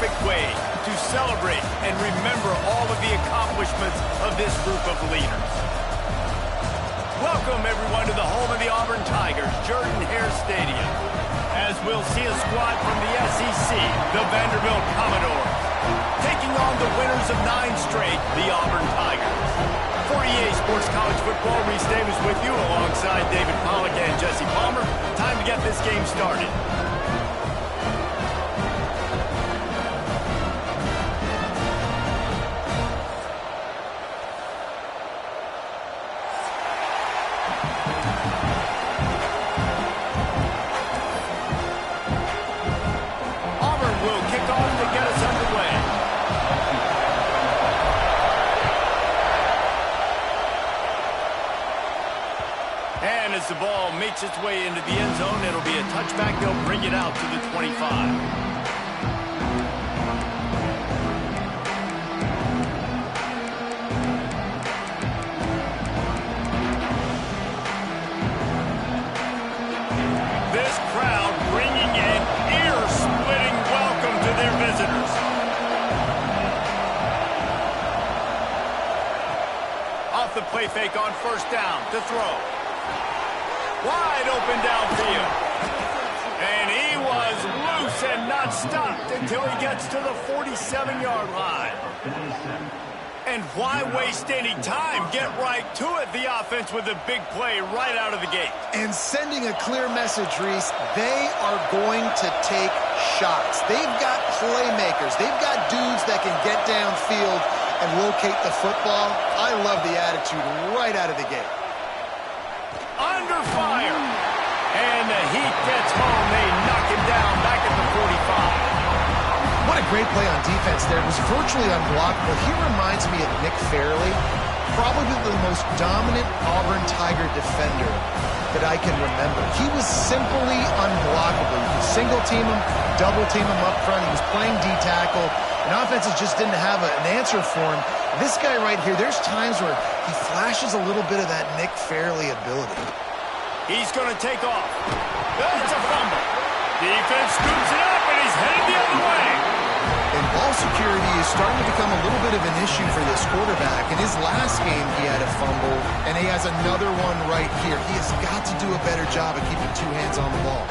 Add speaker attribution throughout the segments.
Speaker 1: perfect way to celebrate and remember all of the accomplishments of this group of leaders. Welcome, everyone, to the home of the Auburn Tigers, Jordan-Hare Stadium, as we'll see a squad from the SEC, the Vanderbilt Commodores, taking on the winners of 9 straight, the Auburn Tigers. For EA Sports College Football, Reese Davis with you alongside David Pollack and Jesse Palmer. Time to get this game started. And as the ball makes its way into the end zone, it'll be a touchback. They'll bring it out to the 25. This crowd bringing an ear-splitting welcome to their visitors. Off the play fake on first down to throw. Wide open downfield. And he was loose and not stopped until he gets to the 47-yard line. And why waste any time? Get right to it. The offense with a big play right out of the gate.
Speaker 2: And sending a clear message, Reese, they are going to take shots. They've got playmakers. They've got dudes that can get downfield and locate the football. I love the attitude right out of the gate.
Speaker 1: Under fire. And the heat gets home. They knock him down back at the 45.
Speaker 2: What a great play on defense there. It was virtually unblockable. He reminds me of Nick Fairley, probably the most dominant Auburn Tiger defender that I can remember. He was simply unblockable. You could single team him, double team him up front. He was playing D-tackle, and offenses just didn't have an answer for him. This guy right here, there's times where he flashes a little bit of that Nick Fairley ability.
Speaker 1: He's going to take off. That's a fumble. Defense scoops it up, and he's headed the other way.
Speaker 2: And ball security is starting to become a little bit of an issue for this quarterback. In his last game, he had a fumble, and he has another one right here. He has got to do a better job of keeping 2 hands on the ball.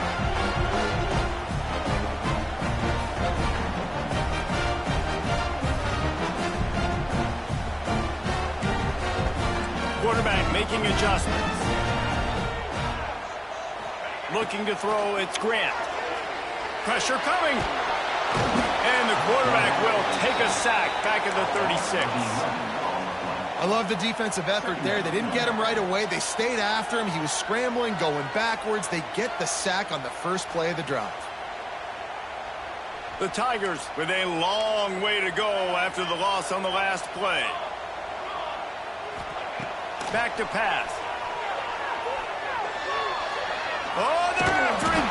Speaker 1: Quarterback making adjustments. Looking to throw, it's Grant. Pressure coming. And the quarterback will take a sack back at the 36.
Speaker 2: I love the defensive effort there. They didn't get him right away. They stayed after him. He was scrambling, going backwards. They get the sack on the first play of the drive.
Speaker 1: The Tigers with a long way to go after the loss on the last play. Back to pass. Oh, they're after him.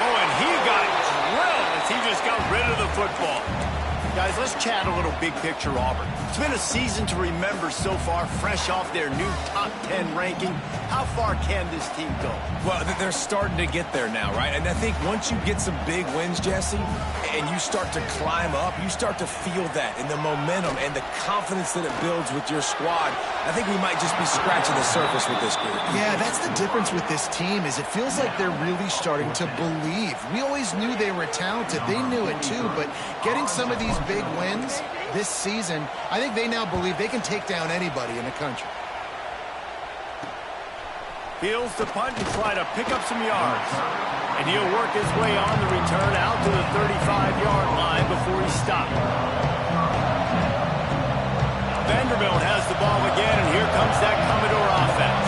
Speaker 1: Oh, and he got drilled as he just got rid of the football. Guys, let's chat a little big picture Auburn. It's been a season to remember so far, fresh off their new top 10 ranking. How far can this team go?
Speaker 3: Well, they're starting to get there now, right? And I think once you get some big wins, Jesse, and you start to climb up, you start to feel that and the momentum and the confidence that it builds with your squad. I think we might just be scratching the surface with this group.
Speaker 2: Yeah, that's the difference with this team is it feels like they're really starting to believe. We always knew they were talented. They knew it too, but getting some of these big wins this season, I think they now believe they can take down anybody in the country.
Speaker 1: Fields to punt and try to pick up some yards. And he'll work his way on the return out to the 35-yard line before he stopped. Vanderbilt has the ball again, and here comes that Commodore offense.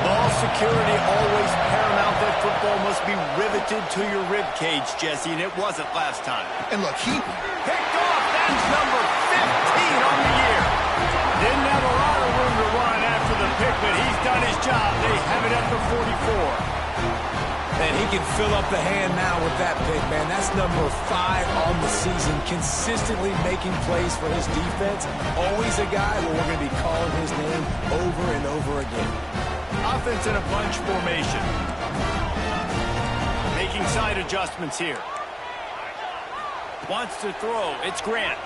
Speaker 1: Ball security always paramount. That football must be riveted to your rib cage, Jesse, and it wasn't last time.
Speaker 2: And look, he
Speaker 1: picked off. That's number 15 on the year. Didn't have a lot of room to run after the pick, but he's done his job. They have it at the 44.
Speaker 3: And he can fill up the hand now with that pick, man. That's number 5 on the season, consistently making plays for his defense. Always a guy where we're going to be calling his name over and over again.
Speaker 1: Offense in a bunch formation. Making side adjustments here. Wants to throw. It's Grant.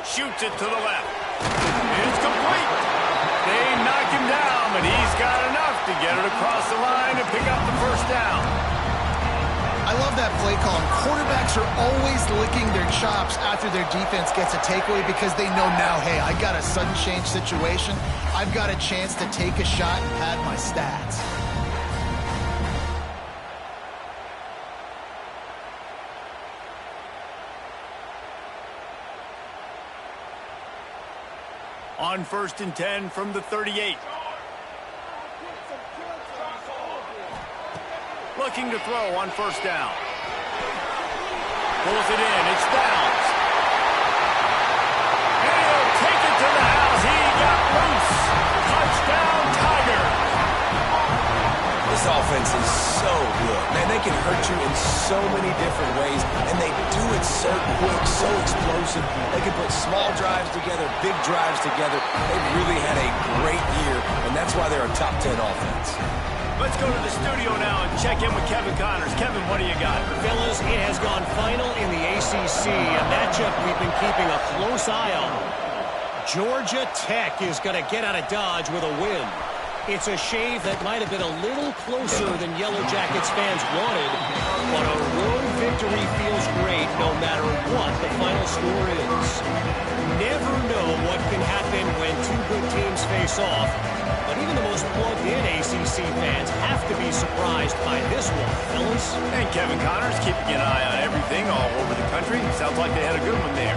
Speaker 1: Shoots it to the left. It's complete. They knock him down, but he's got enough to get it across the line and pick up the first down.
Speaker 2: I love that play call. Quarterbacks are always licking their chops after their defense gets a takeaway because they know now, hey, I got a sudden change situation. I've got a chance to take a shot and pad my stats.
Speaker 1: On 1st and 10 from the 38. Looking to throw on first down. Pulls it in. It's Downs. And he'll take it to the house. He got loose. Touchdown, Tiger.
Speaker 3: This offense is so good. Man, they can hurt you in so many different ways, and they do it so quick, so explosive. They can put small drives together, big drives together. They've really had a great year, and that's why they're a top 10 offense.
Speaker 1: Let's go to the studio now and check in with Kevin Connors. Kevin, what do you got?
Speaker 4: Fellas, it has gone final in the ACC, a matchup we've been keeping a close eye on. Georgia Tech is going to get out of Dodge with a win. It's a shave that might have been a little closer than Yellow Jackets fans wanted, but a road victory feels great no matter what the final score is. Never know what can happen when two good teams face off, but even the most plugged-in ACC fans have to be surprised by this one, fellas.
Speaker 1: And Kevin Connors keeping an eye on everything all over the country. Sounds like they had a good one there.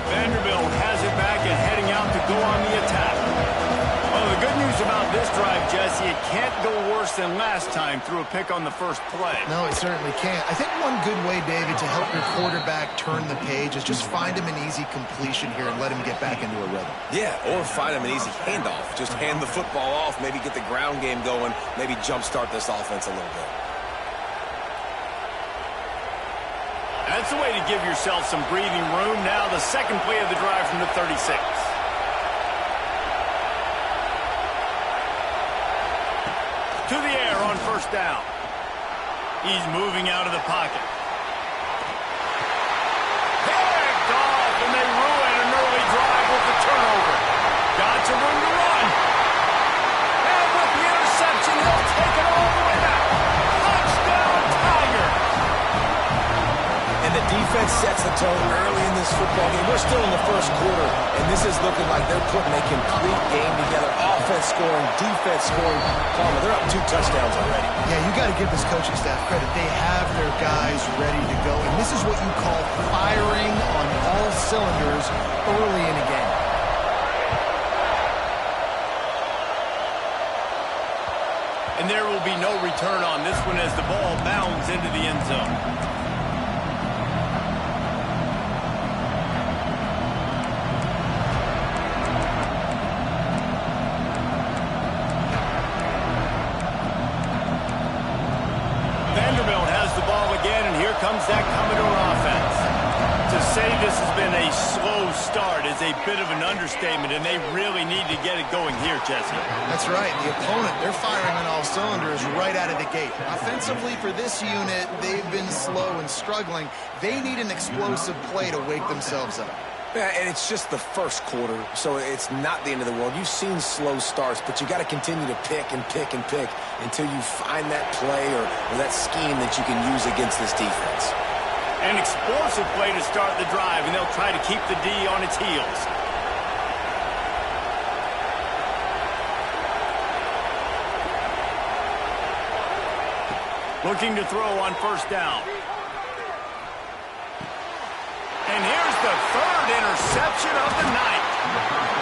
Speaker 1: Vanderbilt has it back and heading out to go on the attack. Well, the good news about this drive, Jesse, it can't go worse than last time through a pick on the first play.
Speaker 2: No, it certainly can't. I think one good way, David, to help your quarterback turn the page is just find him an easy completion here and let him get back into a rhythm.
Speaker 3: Yeah, or find him an easy handoff. Just hand the football off, maybe get the ground game going, maybe jumpstart this offense a little bit.
Speaker 1: That's the way to give yourself some breathing room. Now the second play of the drive from the 36. To the air on first down. He's moving out of the pocket. Picked off, and they ruin an early drive with the turnover. Got some room to run. And with the interception, he'll take it all the way back. Touchdown, Tiger.
Speaker 3: And the defense sets the tone early in this football game. We're still in the first quarter, and this is looking like they're putting a complete game together. Offense scoring, defense scoring. Palmer, they're up 2 touchdowns already.
Speaker 2: Yeah, you got to give this coaching staff credit. They have their guys ready to go, and this is what you call firing on all cylinders early in a game.
Speaker 1: And there will be no return on this one as the ball bounds into the end zone. Vanderbilt has the ball again, and here comes that Commodore offense. To say this has been a slow start is a bit of an understatement, and they really need to get it going here, Jesse.
Speaker 2: That's right. The opponent, they're firing on all cylinders right out of the gate. Offensively, for this unit, they've been slow and struggling. They need an explosive play to wake themselves up.
Speaker 3: Yeah, and it's just the first quarter, so it's not the end of the world. You've seen slow starts, but you got to continue to pick and pick and pick until you find that play or that scheme that you can use against this defense.
Speaker 1: An explosive play to start the drive, and they'll try to keep the D on its heels. Looking to throw on first down. And here's the third interception of the night.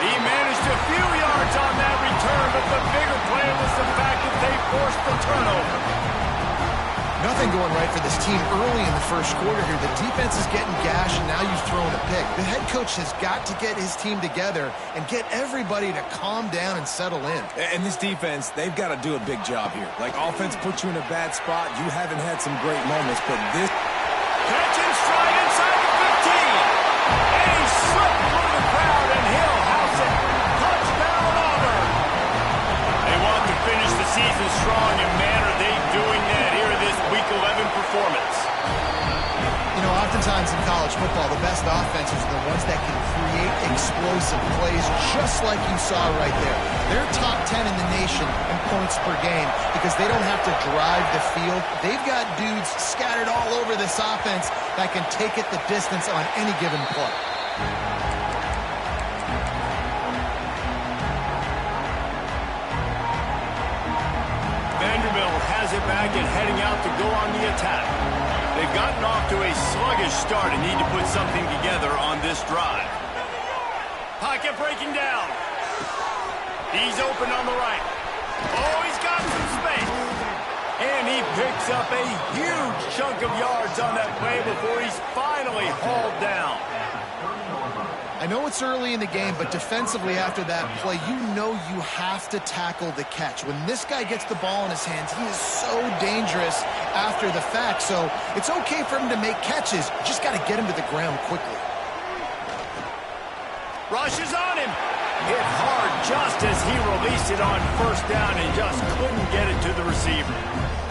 Speaker 1: He managed a few yards on that return, but the bigger play was the fact that they forced the turnover.
Speaker 2: Nothing going right for this team early in the first quarter here. The defense is getting gashed, and now you've thrown a pick. The head coach has got to get his team together and get everybody to calm down and settle in.
Speaker 3: And this defense, they've got to do a big job here. Like, offense puts you in a bad spot. You haven't had some great moments, but this...
Speaker 1: Catch and stride inside the 15. And he slipped through the crowd, and he'll house it. Touchdown, Auburn. They want to finish the season strong, and man, are they doing that here in this Week 11 performance.
Speaker 2: explosive plays just like you saw right there. They're top 10 in the nation in points per game because they don't have to drive the field. They've got dudes scattered all over this offense that can take it the distance on any given play.
Speaker 1: Vanderbilt has it back and heading out to go on the attack. They've gotten off to a sluggish start and need to put something together on this drive. Pocket breaking down. He's open on the right. Oh, he's got some space. And he picks up a huge chunk of yards on that play before he's finally hauled down.
Speaker 2: I know it's early in the game, but defensively after that play, you know you have to tackle the catch. When this guy gets the ball in his hands, he is so dangerous after the fact. So it's okay for him to make catches. You just got to get him to the ground quickly.
Speaker 1: Rushes on him. Hit hard just as he released it on first down and just couldn't get it to the receiver.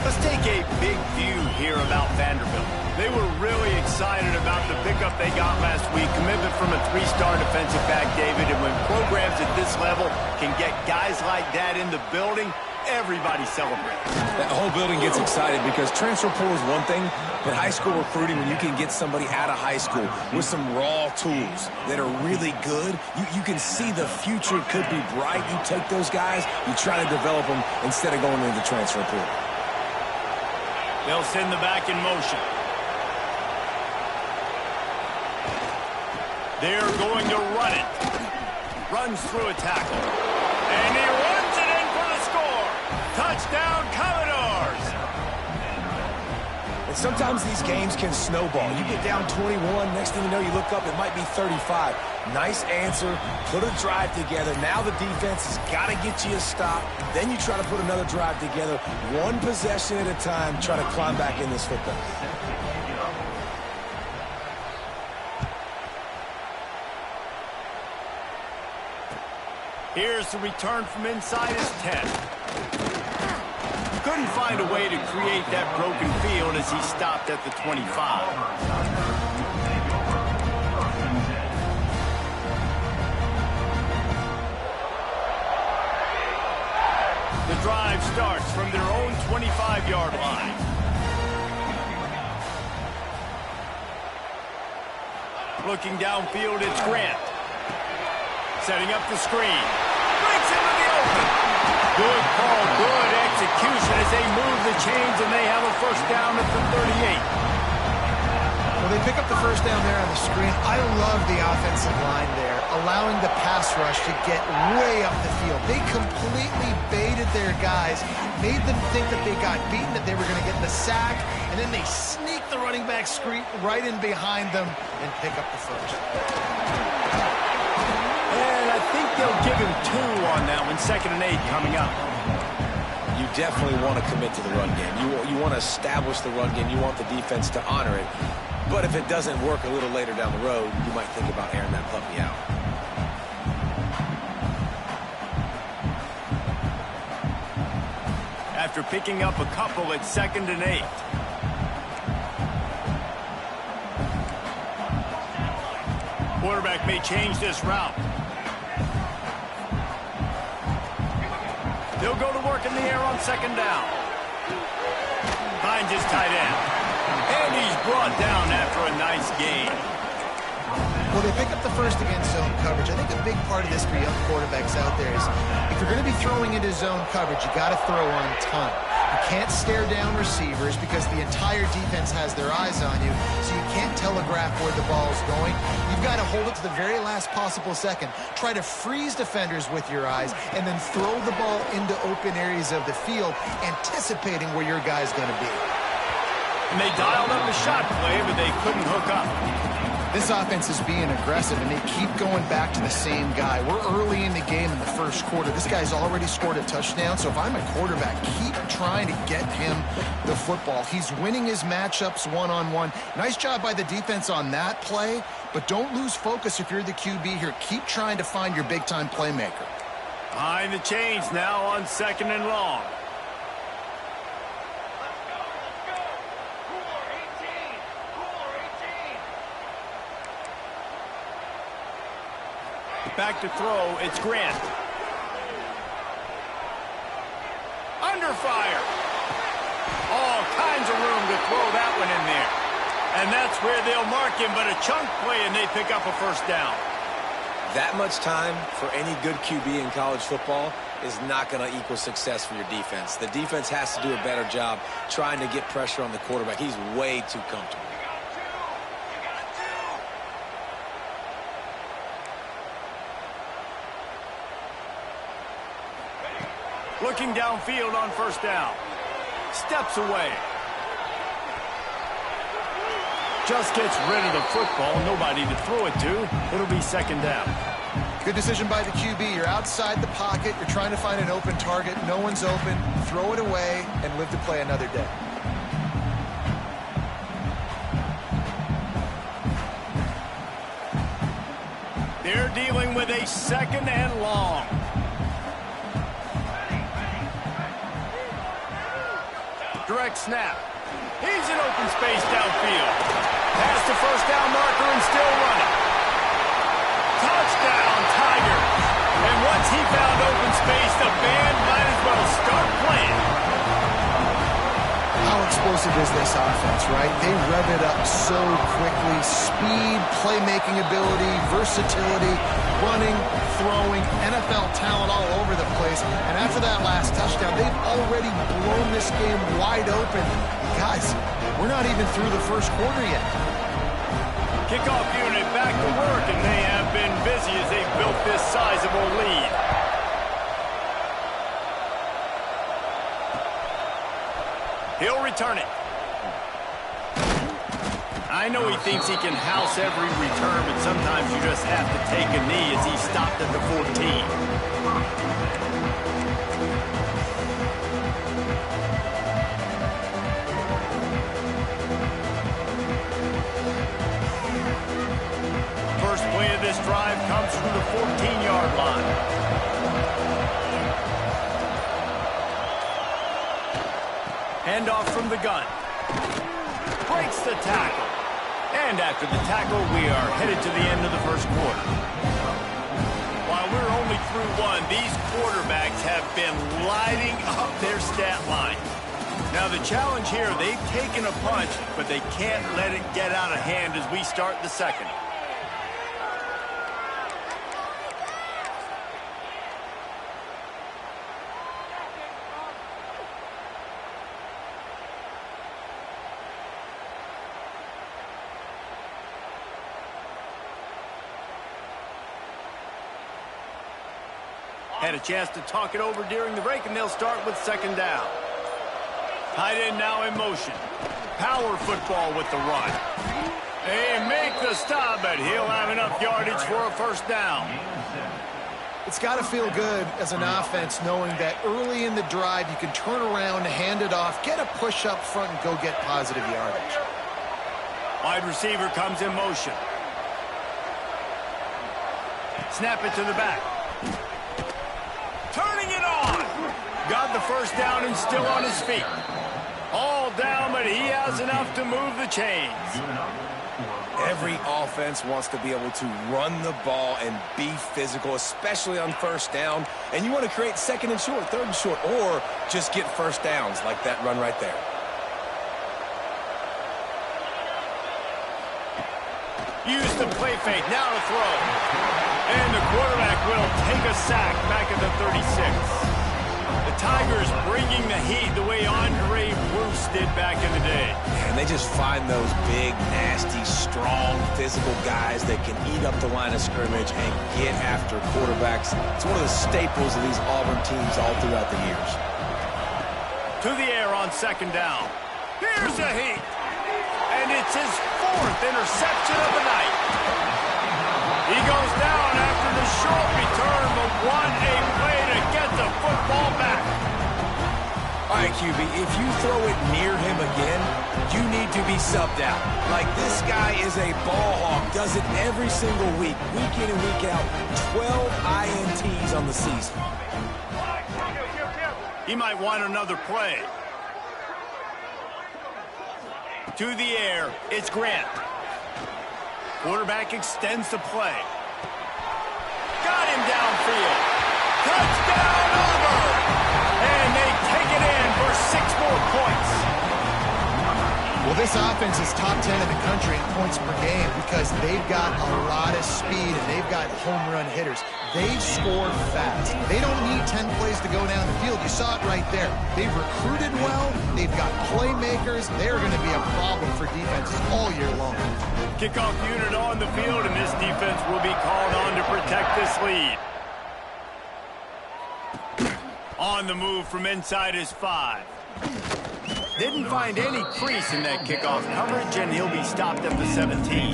Speaker 1: Let's take a big view here about Vanderbilt. They were really excited about the pickup they got last week. Commitment from a three-star defensive back, David. And when programs at this level can get guys like that in the building, everybody celebrates.
Speaker 3: The whole building gets excited because transfer portal is one thing, but high school recruiting, when you can get somebody out of high school with some raw tools that are really good, you can see the future could be bright. You take those guys, you try to develop them instead of going into the transfer portal.
Speaker 1: They'll send the back in motion. They're going to run it. Runs through a tackle. And he runs it in for the score. Touchdown, Commodores.
Speaker 3: And sometimes these games can snowball. You get down 21, next thing you know, you look up, it might be 35. Nice answer, put a drive together. Now the defense has got to get you a stop. Then you try to put another drive together. One possession at a time, try to climb back in this football.
Speaker 1: Here's the return from inside his 10. Couldn't find a way to create that broken field as he stopped at the 25. The drive starts from their own 25-yard line. Looking downfield, it's Grant. Setting up the screen. Breaks into the open. Good call, good execution as they move the chains and they have a first down at the 38.
Speaker 2: Well, they pick up the first down there on the screen. I love the offensive line there, allowing the pass rush to get way up the field. They completely baited their guys, made them think that they got beaten, that they were going to get the sack, and then they sneak the running back screen right in behind them and pick up the first.
Speaker 1: And I think they'll give him 2 on that one. 2nd and 8 coming up.
Speaker 3: You definitely want to commit to the run game. You want to establish the run game. You want the defense to honor it. But if it doesn't work a little later down the road, you might think about airing that puppy out.
Speaker 1: After picking up a couple at 2nd and 8. Quarterback may change this route. They'll go to work in the air on 2nd down. Finds his tight end. And he's brought down after a nice gain.
Speaker 2: Well, they pick up the first against zone coverage. I think a big part of this for young quarterbacks out there is if you're going to be throwing into zone coverage, you got to throw on time. You can't stare down receivers because the entire defense has their eyes on you, so you can't telegraph where the ball's going. You've got to hold it to the very last possible second. Try to freeze defenders with your eyes and then throw the ball into open areas of the field, anticipating where your guy's going to be.
Speaker 1: And they dialed up the shot play, but they couldn't hook up.
Speaker 2: This offense is being aggressive, and they keep going back to the same guy. We're early in the game in the first quarter. This guy's already scored a touchdown, so if I'm a quarterback, keep trying to get him the football. He's winning his matchups one-on-one. Nice job by the defense on that play, but don't lose focus if you're the QB here. Keep trying to find your big-time playmaker.
Speaker 1: Behind the chains now on 2nd and long. Back to throw, it's Grant. Under fire. All kinds of room to throw that one in there. And that's where they'll mark him, but a chunk play, and they pick up a first down.
Speaker 3: That much time for any good QB in college football is not going to equal success for your defense. The defense has to do a better job trying to get pressure on the quarterback. He's way too comfortable.
Speaker 1: Looking downfield on first down. Steps away. Just gets rid of the football. Nobody to throw it to. It'll be second down.
Speaker 2: Good decision by the QB. You're outside the pocket. You're trying to find an open target. No one's open. Throw it away and live to play another day.
Speaker 1: They're dealing with a second and long. Direct snap. He's in open space downfield. Past the first down marker and still running. Touchdown, Tigers. And once he found open space, the band might as well start playing.
Speaker 2: How explosive is this offense, right? They rev it up so quickly. Speed, playmaking ability, versatility, running, throwing, NFL talent all over the place. And after that last touchdown, they've already blown this game wide open. Guys, we're not even through the first quarter yet.
Speaker 1: Kickoff unit back to work, and they have been busy as they've built this sizable lead. He'll return it. I know he thinks he can house every return, but sometimes you just have to take a knee as he stopped at the 14. First play of this drive comes from the 14-yard line. Handoff from the gun. Breaks the tackle. And after the tackle, we are headed to the end of the first quarter. While we're only through one, these quarterbacks have been lighting up their stat line. Now the challenge here, they've taken a punch, but they can't let it get out of hand as we start the second. Had a chance to talk it over during the break, and they'll start with second down. Tight end now in motion. Power football with the run. They make the stop, but he'll have enough yardage for a first down.
Speaker 2: It's got to feel good as an offense knowing that early in the drive you can turn around, hand it off, get a push up front, and go get positive yardage.
Speaker 1: Wide receiver comes in motion. Snap it to the back. Turning it on. Got the first down and still on his feet. All down, but he has enough to move the chains.
Speaker 3: Every offense wants to be able to run the ball and be physical, especially on first down. And you want to create second and short, third and short, or just get first downs like that run right there.
Speaker 1: Use the play fake, now to throw. And the quarterback will take a sack back at the 36. The Tigers bringing the heat the way Andre Bruce did back in the day.
Speaker 3: And they just find those big, nasty, strong, physical guys that can eat up the line of scrimmage and get after quarterbacks. It's one of the staples of these Auburn teams all throughout the years.
Speaker 1: To the air on second down. Here's the heat. And it's his fourth interception of the night. He goes down after the short return, but what a play to get the football back.
Speaker 3: All right, QB, if you throw it near him again, you need to be subbed out. Like, this guy is a ball hawk, does it every single week in and week out, 12 INTs on the season.
Speaker 1: He might want another play. To the air, it's Grant. Quarterback extends the play. got him downfield. Touchdown, Auburn! And they take it in for 6 more points.
Speaker 2: Well, this offense is top 10 in the country in points per game because they've got a lot of speed and they've got home run hitters. They score fast. They don't need 10 plays to go down the field. You saw it right there. They've recruited well. They've got playmakers. They're going to be a problem for defenses all year long.
Speaker 1: Kickoff unit on the field, and this defense will be called on to protect this lead. On the move from inside his 5. Didn't find any crease in that kickoff coverage, and he'll be stopped at the 17.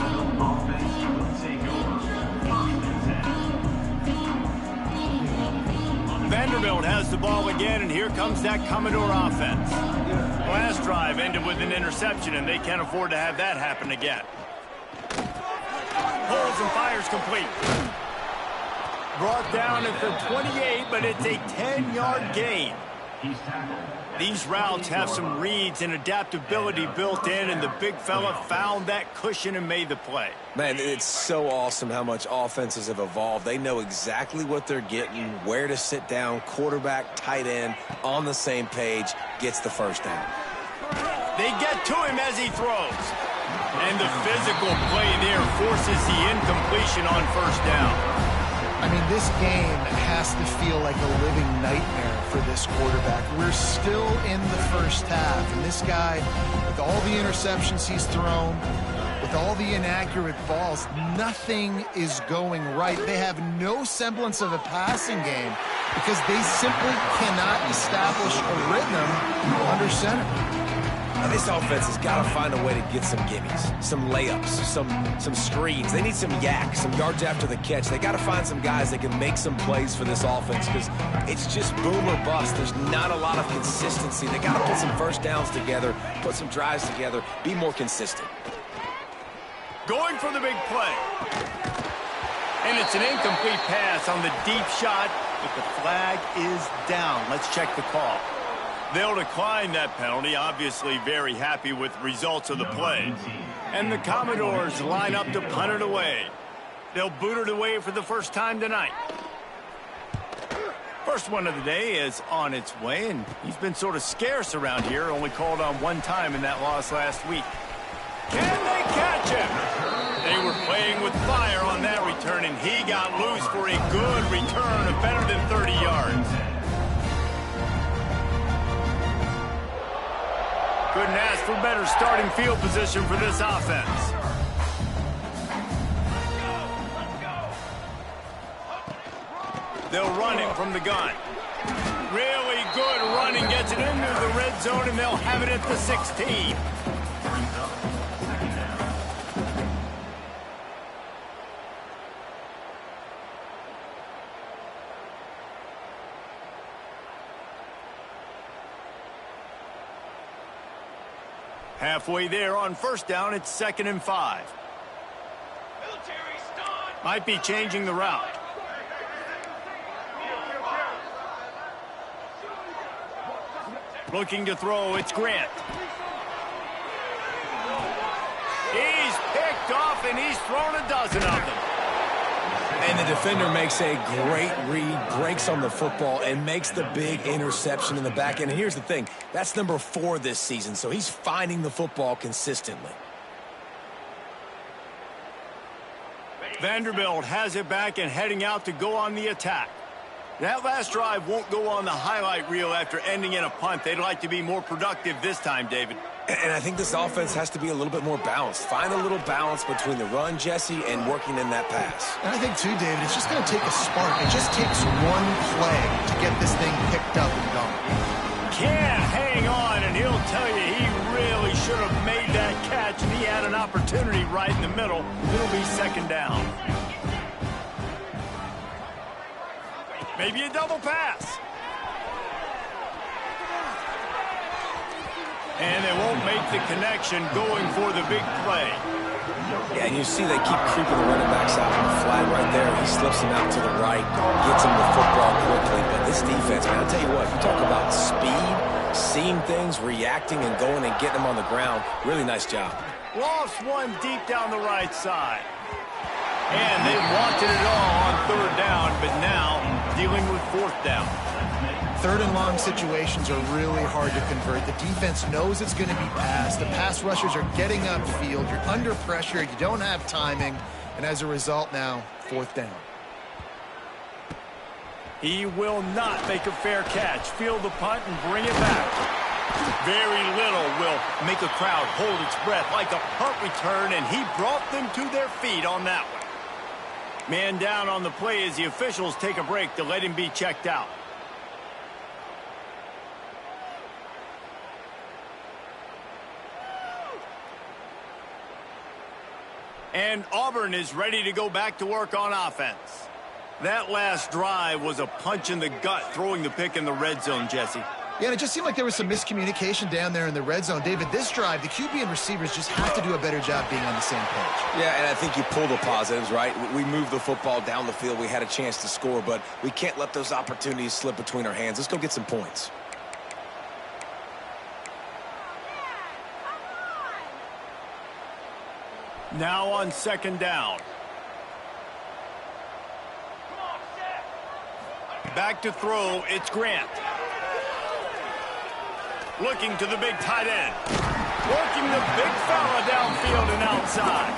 Speaker 1: Vanderbilt has the ball again, and here comes that Commodore offense. Last drive ended with an interception, and they can't afford to have that happen again. Pulls and fires complete. Brought down at the 28, but it's a 10-yard gain. These routes have some reads and adaptability built in, and the big fella found that cushion and made the play.
Speaker 3: Man, it's so awesome how much offenses have evolved. They know exactly what they're getting, where to sit down, quarterback, tight end, on the same page, gets the first down.
Speaker 1: They get to him as he throws. And the physical play there forces the incompletion on first down.
Speaker 2: I mean, this game has to feel like a living nightmare for this quarterback. We're still in the first half, and this guy, with all the interceptions he's thrown, with all the inaccurate balls, nothing is going right. They have no semblance of a passing game because they simply cannot establish a rhythm under center.
Speaker 3: Now, this offense has got to find a way to get some gimmies, some layups, some screens. They need some yak, some yards after the catch. They got to find some guys that can make some plays for this offense because it's just boom or bust. There's not a lot of consistency. They got to put some first downs together, put some drives together, be more consistent.
Speaker 1: Going for the big play. And it's an incomplete pass on the deep shot, but the flag is down. Let's check the call. They'll decline that penalty, obviously very happy with results of the play. And the Commodores line up to punt it away. They'll boot it away for the first time tonight. First one of the day is on its way, and he's been sort of scarce around here, only called on one time in that loss last week. Can they catch him? They were playing with fire on that return, and he got loose for a good return of better than 30 yards. Couldn't ask for better starting field position for this offense. They'll run it from the gun. Really good running, gets it into the red zone, and they'll have it at the 16. Halfway there on first down, it's 2nd and 5. Might be changing the route. Looking to throw, it's Grant. He's picked off, and he's thrown a dozen of them.
Speaker 3: And the defender makes a great read, breaks on the football, and makes the big interception in the back end. And here's the thing, that's number 4 this season, so he's finding the football consistently.
Speaker 1: Vanderbilt has it back and heading out to go on the attack. That last drive won't go on the highlight reel after ending in a punt. They'd like to be more productive this time, David.
Speaker 3: And I think this offense has to be a little bit more balanced. Find a little balance between the run, Jesse, and working in that pass.
Speaker 2: And I think, too, David, it's just going to take a spark. It just takes one play to get this thing picked up and going.
Speaker 1: Can't hang on, and he'll tell you he really should have made that catch, and he had an opportunity right in the middle. It'll be 2nd down. Maybe a double pass. And they won't make the connection going for the big play.
Speaker 3: Yeah, and you see they keep creeping the running backs out on the flag right there. He slips him out to the right, gets him the football quickly. But this defense, man, I'll tell you what, you talk about speed, seeing things, reacting, and going and getting them on the ground. Really nice job.
Speaker 1: Lost one deep down the right side. And they wanted it all on third down, but now dealing with fourth down.
Speaker 2: Third and long situations are really hard to convert. The defense knows it's going to be passed. The pass rushers are getting upfield. You're under pressure. You don't have timing. And as a result now, fourth down.
Speaker 1: He will not make a fair catch. Field the punt and bring it back. Very little will make a crowd hold its breath like a punt return, and he brought them to their feet on that one. Man down on the play as the officials take a break to let him be checked out. And Auburn is ready to go back to work on offense. That last drive was a punch in the gut, throwing the pick in the red zone, Jesse.
Speaker 2: Yeah, and it just seemed like there was some miscommunication down there in the red zone. David, this drive, the QB and receivers just have to do a better job being on the same page.
Speaker 3: Yeah, and I think you pull the positives, right? We moved the football down the field. We had a chance to score, but we can't let those opportunities slip between our hands. Let's go get some points.
Speaker 1: Now on second down. Back to throw, it's Grant. Looking to the big tight end. Working the big fella downfield and outside.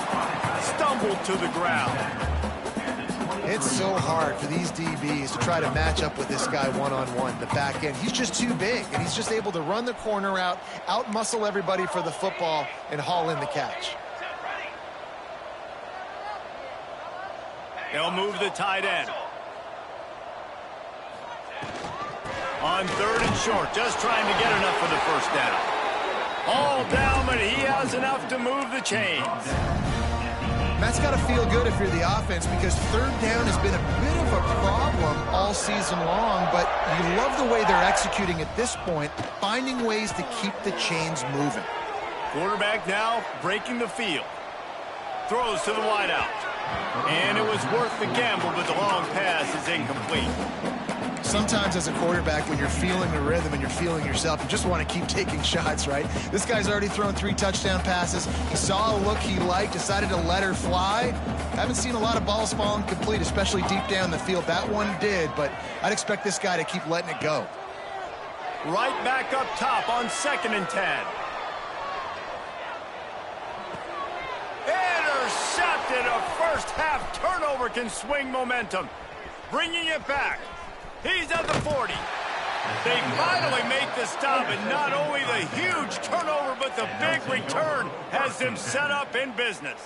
Speaker 1: Stumbled to the ground.
Speaker 2: It's so hard for these DBs to try to match up with this guy one-on-one, the back end. He's just too big, and he's just able to run the corner out-muscle everybody for the football, and haul in the catch.
Speaker 1: They'll move the tight end. On third and short, just trying to get enough for the first down. All down, but he has enough to move the chains.
Speaker 2: That's got to feel good if you're the offense, because third down has been a bit of a problem all season long, but you love the way they're executing at this point, finding ways to keep the chains moving.
Speaker 1: Quarterback now breaking the field. Throws to the wideout. And it was worth the gamble, but the long pass is incomplete.
Speaker 2: Sometimes as a quarterback, when you're feeling the rhythm and you're feeling yourself, you just want to keep taking shots, right? This guy's already thrown 3 touchdown passes. He saw a look he liked, decided to let her fly. Haven't seen a lot of balls falling complete, especially deep down the field. That one did, but I'd expect this guy to keep letting it go.
Speaker 1: Right back up top on 2nd and 10. Intercepted. A first half turnover can swing momentum. Bringing it back. He's at the 40. They finally make the stop, and not only the huge turnover, but the big return has them set up in business.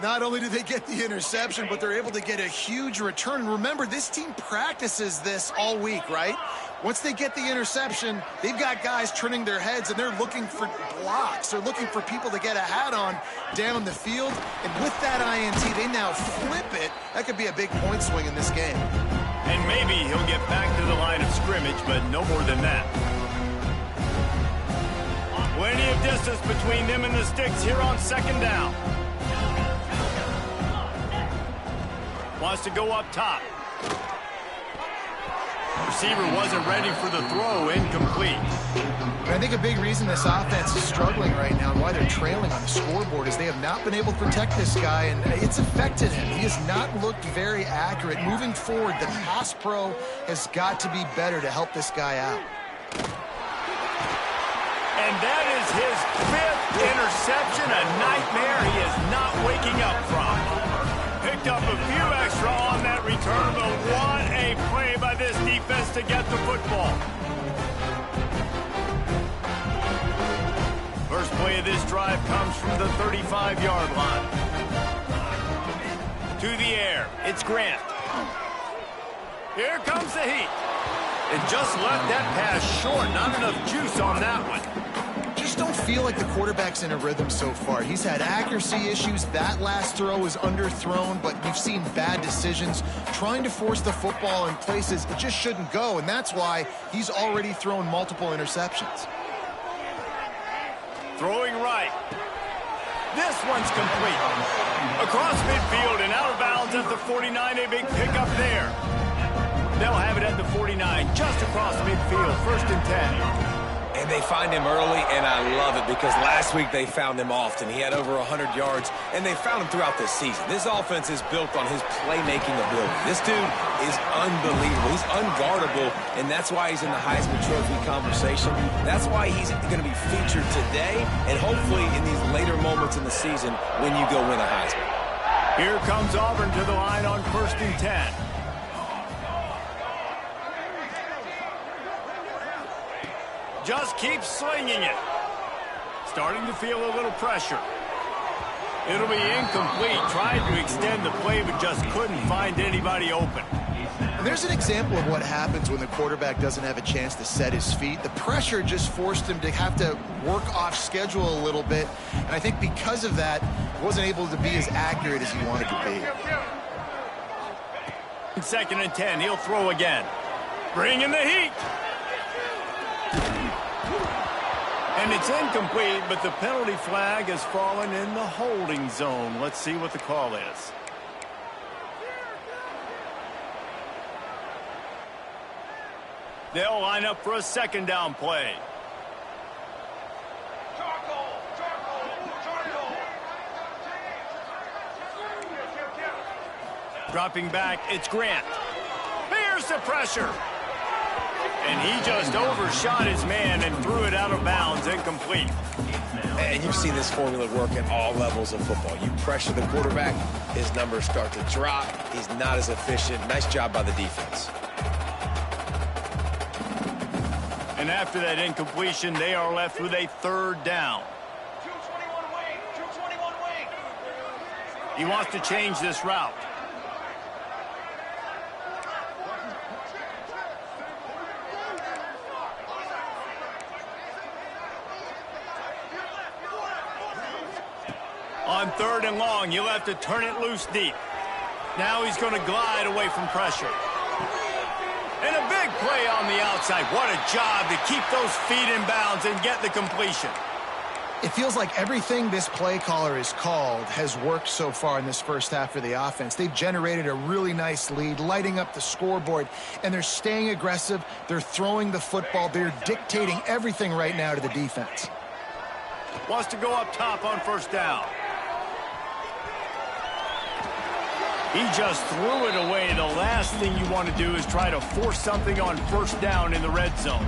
Speaker 2: Not only do they get the interception, but they're able to get a huge return. And remember, this team practices this all week, right? Once they get the interception, they've got guys turning their heads, and they're looking for blocks. They're looking for people to get a hat on down the field. And with that INT, they now flip it. That could be a big point swing in this game.
Speaker 1: And maybe he'll get back to the line of scrimmage, but no more than that. Plenty of distance between them and the sticks here on 2nd down. Wants to go up top. Receiver wasn't ready for the throw, incomplete.
Speaker 2: I think a big reason this offense is struggling right now and why they're trailing on the scoreboard is they have not been able to protect this guy, and it's affected him. He has not looked very accurate. Moving forward, the pass pro has got to be better to help this guy out.
Speaker 1: And that is his 5th interception, a nightmare he is not waking up from. Picked up a few extra on that return, but what a play by this defense to get the football. First play of this drive comes from the 35-yard line. To the air, it's Grant. Here comes the heat. It just left that pass short, not enough juice on that one.
Speaker 2: Just don't feel like the quarterback's in a rhythm so far. He's had accuracy issues. That last throw was underthrown, but we've seen bad decisions trying to force the football in places it just shouldn't go, and that's why he's already thrown multiple interceptions.
Speaker 1: Throwing right. This one's complete. Across midfield and out of bounds at the 49, a big pickup there. They'll have it at the 49, just across midfield, 1st and 10.
Speaker 3: And They find him early, and I love it because last week they found him often. He had over 100 yards, and they found him throughout this season. This offense is built on his playmaking ability. This dude is unbelievable. He's unguardable, and that's why he's in the Heisman Trophy conversation. That's why he's going to be featured today and hopefully in these later moments in the season when you go win a Heisman.
Speaker 1: Here comes Auburn to the line on 1st and 10. Just keep slinging it. Starting to feel a little pressure. It'll be incomplete. Tried to extend the play, but just couldn't find anybody open.
Speaker 2: And there's an example of what happens when the quarterback doesn't have a chance to set his feet. The pressure just forced him to have to work off schedule a little bit. And I think because of that, he wasn't able to be as accurate as he wanted to be.
Speaker 1: 2nd and 10. He'll throw again. Bring in the heat. And it's incomplete, but the penalty flag has fallen in the holding zone. Let's see what the call is. They'll line up for a 2nd down play. Dropping back, it's Grant. Here's the pressure. And he just overshot his man and threw it out of bounds, incomplete.
Speaker 3: And you've seen this formula work at all levels of football. You pressure the quarterback, his numbers start to drop. He's not as efficient. Nice job by the defense.
Speaker 1: And after that incompletion, they are left with a 3rd down.
Speaker 5: 221 wing, 221 wing.
Speaker 1: He wants to change this route. On 3rd and long, you'll have to turn it loose deep. Now he's going to glide away from pressure. And a big play on the outside. What a job to keep those feet in bounds and get the completion.
Speaker 2: It feels like everything this play caller has called has worked so far in this first half for the offense. They've generated a really nice lead, lighting up the scoreboard, and they're staying aggressive. They're throwing the football. They're dictating everything right now to the defense.
Speaker 1: Wants to go up top on 1st down. He just threw it away. The last thing you want to do is try to force something on 1st down in the red zone.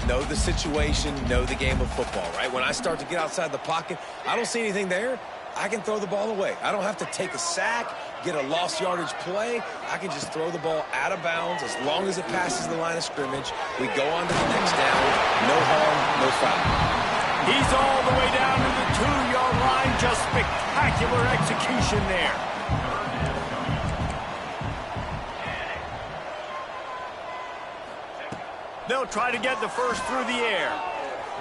Speaker 3: Know the situation, know the game of football, right? When I start to get outside the pocket, I don't see anything there, I can throw the ball away. I don't have to take a sack, get a lost yardage play. I can just throw the ball out of bounds as long as it passes the line of scrimmage. We go on to the next down. No harm, no foul.
Speaker 1: He's all the way down to the 2-yard line. Just spectacular execution there. They'll try to get the first through the air.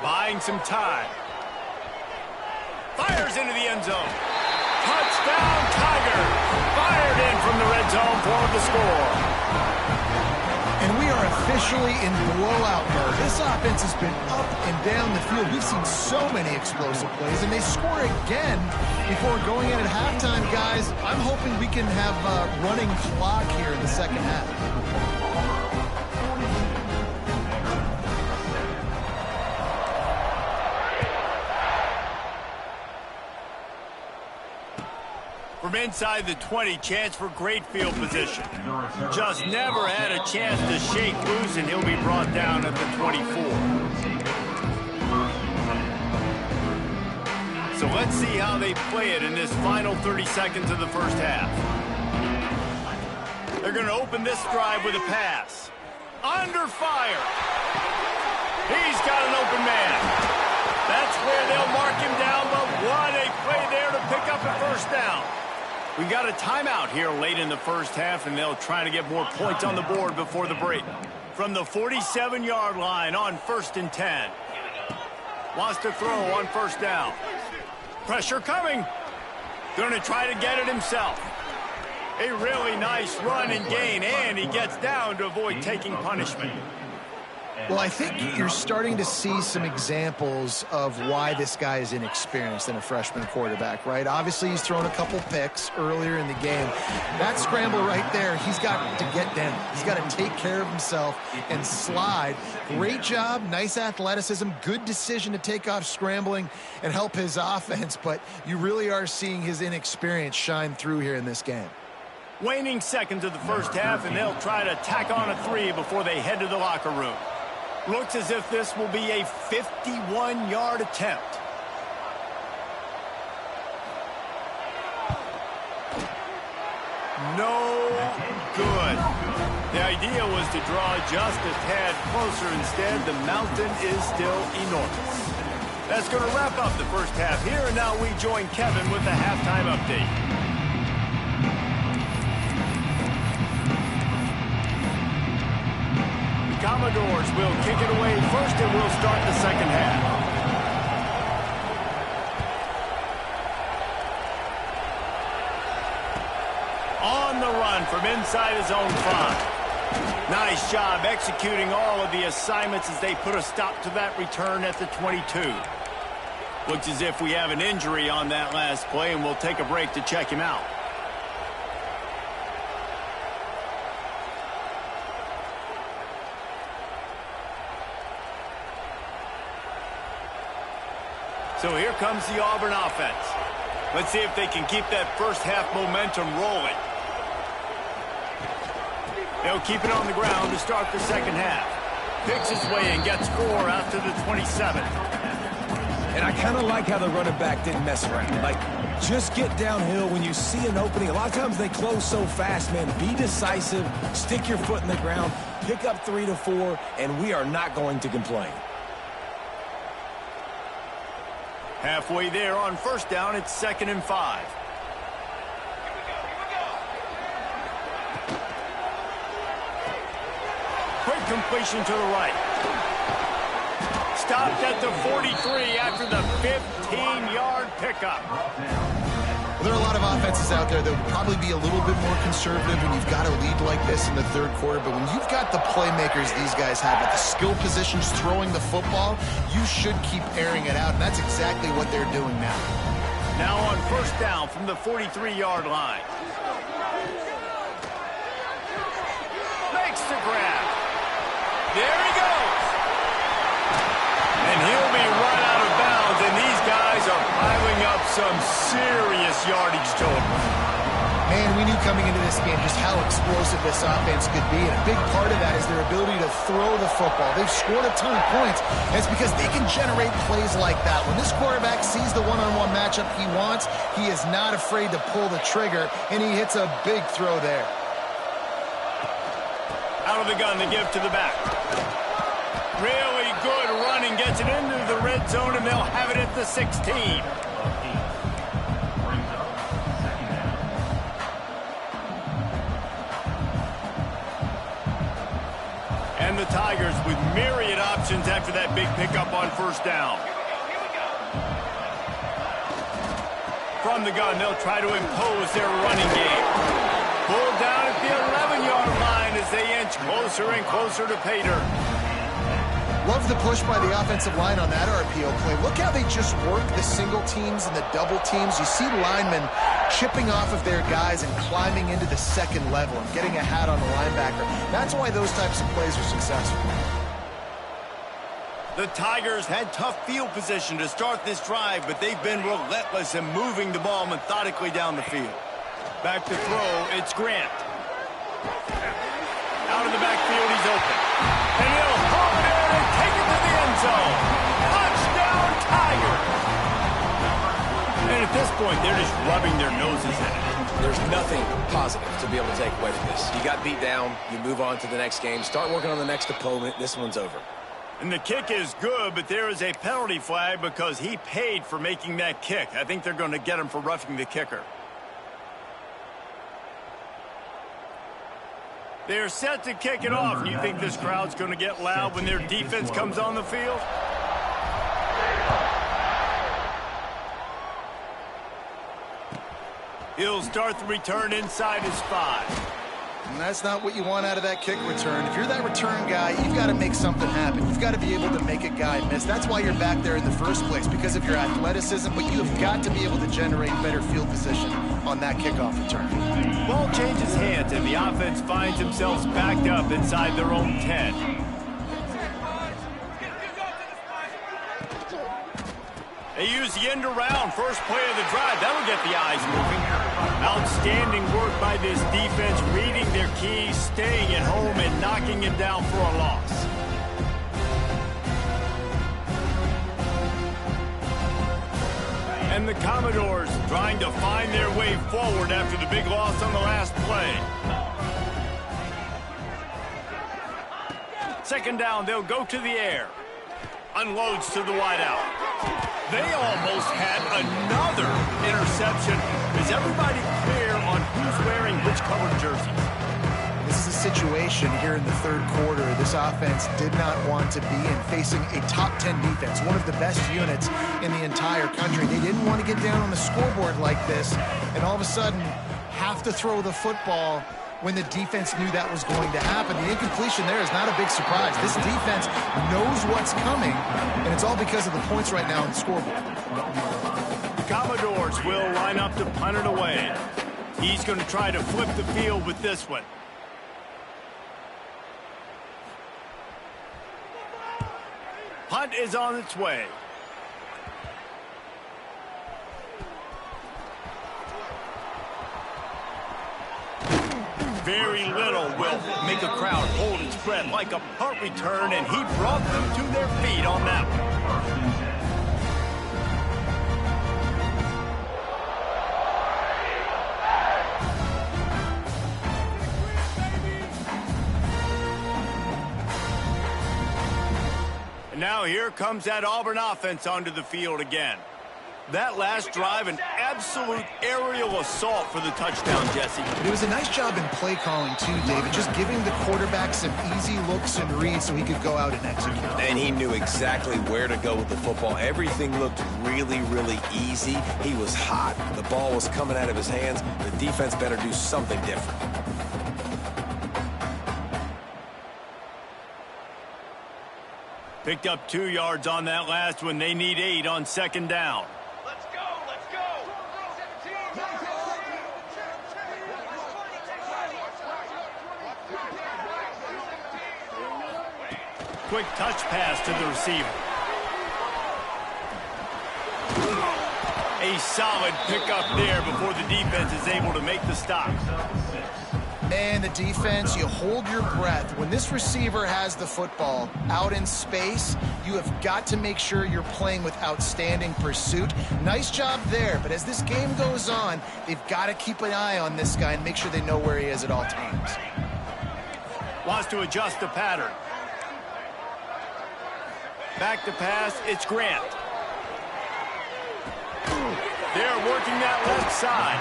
Speaker 1: Buying some time. Fires into the end zone. Touchdown, Tiger. Fired in from the red zone for the score.
Speaker 2: And we are officially in blowout mode. This offense has been up and down the field. We've seen so many explosive plays, and they score again before going in at halftime, guys. I'm hoping we can have a running clock here in the 2nd half.
Speaker 1: From inside the 20, chance for great field position. Just never had a chance to shake loose, and he'll be brought down at the 24. So let's see how they play it in this final 30 seconds of the first half. They're going to open this drive with a pass. Under fire. He's got an open man. That's where they'll mark him down, but what a play there to pick up a 1st down. We got a timeout here late in the first half, and they'll try to get more points on the board before the break. From the 47-yard line on 1st and 10. Wants to throw on 1st down. Pressure coming. Going to try to get it himself. A really nice run and gain, and he gets down to avoid taking punishment.
Speaker 2: Well, I think you're starting to see some examples of why this guy is inexperienced in a freshman quarterback, right? Obviously, he's thrown a couple picks earlier in the game. That scramble right there, he's got to get down. He's got to take care of himself and slide. Great job, nice athleticism, good decision to take off scrambling and help his offense, but you really are seeing his inexperience shine through here in this game.
Speaker 1: Waning seconds of the first half, and they'll try to tack on a 3 before they head to the locker room. Looks as if this will be a 51-yard attempt. No good. The idea was to draw just a tad closer. Instead, the mountain is still enormous. That's going to wrap up the first half here, and now we join Kevin with the halftime update. Commodores will kick it away first, and we'll start the second half. On the run from inside his own 5. Nice job executing all of the assignments as they put a stop to that return at the 22. Looks as if we have an injury on that last play, and we'll take a break to check him out. So here comes the Auburn offense. Let's see if they can keep that first half momentum rolling. They'll keep it on the ground to start the second half. Picks his way and gets 4 out to the 27.
Speaker 3: And I kind of like how the running back didn't mess around. Like, just get downhill when you see an opening. A lot of times they close so fast, man. Be decisive, stick your foot in the ground, pick up 3 to 4, and we are not going to complain.
Speaker 1: Halfway there on first down, it's 2nd and 5. Quick completion to the right. Stopped at the 43 after the 15-yard pickup.
Speaker 2: Well, there are a lot of offenses out there that would probably be a little bit more conservative when you've got a lead like this in the third quarter. But when you've got the playmakers these guys have at the skill positions throwing the football, you should keep airing it out. And that's exactly what they're doing now.
Speaker 1: Now on first down from the 43-yard line. Makes the grab. There he goes. And he'll be run out of bounds, and these guys are piling up some serious yardage total.
Speaker 2: Man, we knew coming into this game just how explosive this offense could be, and a big part of that is their ability to throw the football. They've scored a ton of points, and it's because they can generate plays like that. When this quarterback sees the one-on-one matchup he wants, he is not afraid to pull the trigger, and he hits a big throw there.
Speaker 1: Out of the gun to give to the back. Really good running, gets it into the red zone, and they'll have it at the 16. And the Tigers with myriad options after that big pickup on first down. From the gun, they'll try to impose their running game. Pulled down at the 11-yard line as they inch closer and closer to pay dirt.
Speaker 2: Love the push by the offensive line on that RPO play. Look how they just work the single teams and the double teams. You see linemen chipping off of their guys and climbing into the second level and getting a hat on the linebacker. That's why those types of plays are successful.
Speaker 1: The Tigers had tough field position to start this drive, but they've been relentless in moving the ball methodically down the field. Back to throw, it's Grant. Out of the backfield, he's open. And he'll hold it and take it to the end zone. Touchdown, Tigers! And at this point, they're just rubbing their noses in it.
Speaker 3: There's nothing positive to be able to take away from this. You got beat down, you move on to the next game, start working on the next opponent. This one's over.
Speaker 1: And the kick is good, but there is a penalty flag because he paid for making that kick. I think they're going to get him for roughing the kicker. They're set to kick it off. Do you think this crowd's going to get loud when their defense comes on the field? He'll start the return inside his 5.
Speaker 2: And that's not what you want out of that kick return. If you're that return guy, you've got to make something happen. You've got to be able to make a guy miss. That's why you're back there in the first place, because of your athleticism, but you have got to be able to generate better field position on that kickoff return.
Speaker 1: Ball changes hands, and the offense finds themselves backed up inside their own 10. They use the end around, first play of the drive. That'll get the eyes moving. Outstanding work by this defense, reading their keys, staying at home, and knocking him down for a loss. And the Commodores trying to find their way forward after the big loss on the last play. Second down, they'll go to the air. Unloads to the wideout. They almost had another interception. Is everybody clear on who's wearing which colored jersey?
Speaker 2: This is a situation here in the third quarter this offense did not want to be in, facing a top 10 defense, one of the best units in the entire country. They didn't want to get down on the scoreboard like this and all of a sudden have to throw the football when the defense knew that was going to happen. The incompletion there is not a big surprise. This defense knows what's coming, and it's all because of the points right now on the scoreboard.
Speaker 1: The Commodores will line up to punt it away. He's going to try to flip the field with this one. Punt is on its way. Very little will make a crowd hold its breath like a punt return, and he brought them to their feet on that one. And now here comes that Auburn offense onto the field again. That last drive, an absolute aerial assault for the touchdown, Jesse.
Speaker 2: It was a nice job in play calling, too, David, just giving the quarterback some easy looks and reads so he could go out and execute.
Speaker 3: And he knew exactly where to go with the football. Everything looked really, really easy. He was hot. The ball was coming out of his hands. The defense better do something different.
Speaker 1: Picked up 2 yards on that last one. They need 8 on second down.
Speaker 5: Let's go, let's go.
Speaker 1: Quick touch pass to the receiver. A solid pickup there before the defense is able to make the stop.
Speaker 2: And the defense, you hold your breath. When this receiver has the football out in space, you have got to make sure you're playing with outstanding pursuit. Nice job there, but as this game goes on, they've got to keep an eye on this guy and make sure they know where he is at all times.
Speaker 1: Wants to adjust the pattern. Back to pass, it's Grant. They're working that left side.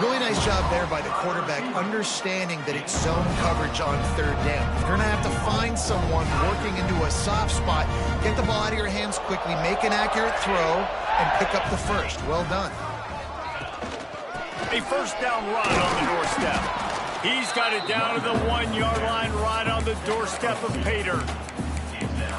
Speaker 2: Really nice job there by the quarterback, understanding that it's zone coverage on third down. If you're going to have to find someone working into a soft spot, get the ball out of your hands quickly, make an accurate throw, and pick up the first. Well done.
Speaker 1: A first down run on the doorstep. He's got it down to the 1-yard line right on the doorstep of Pater.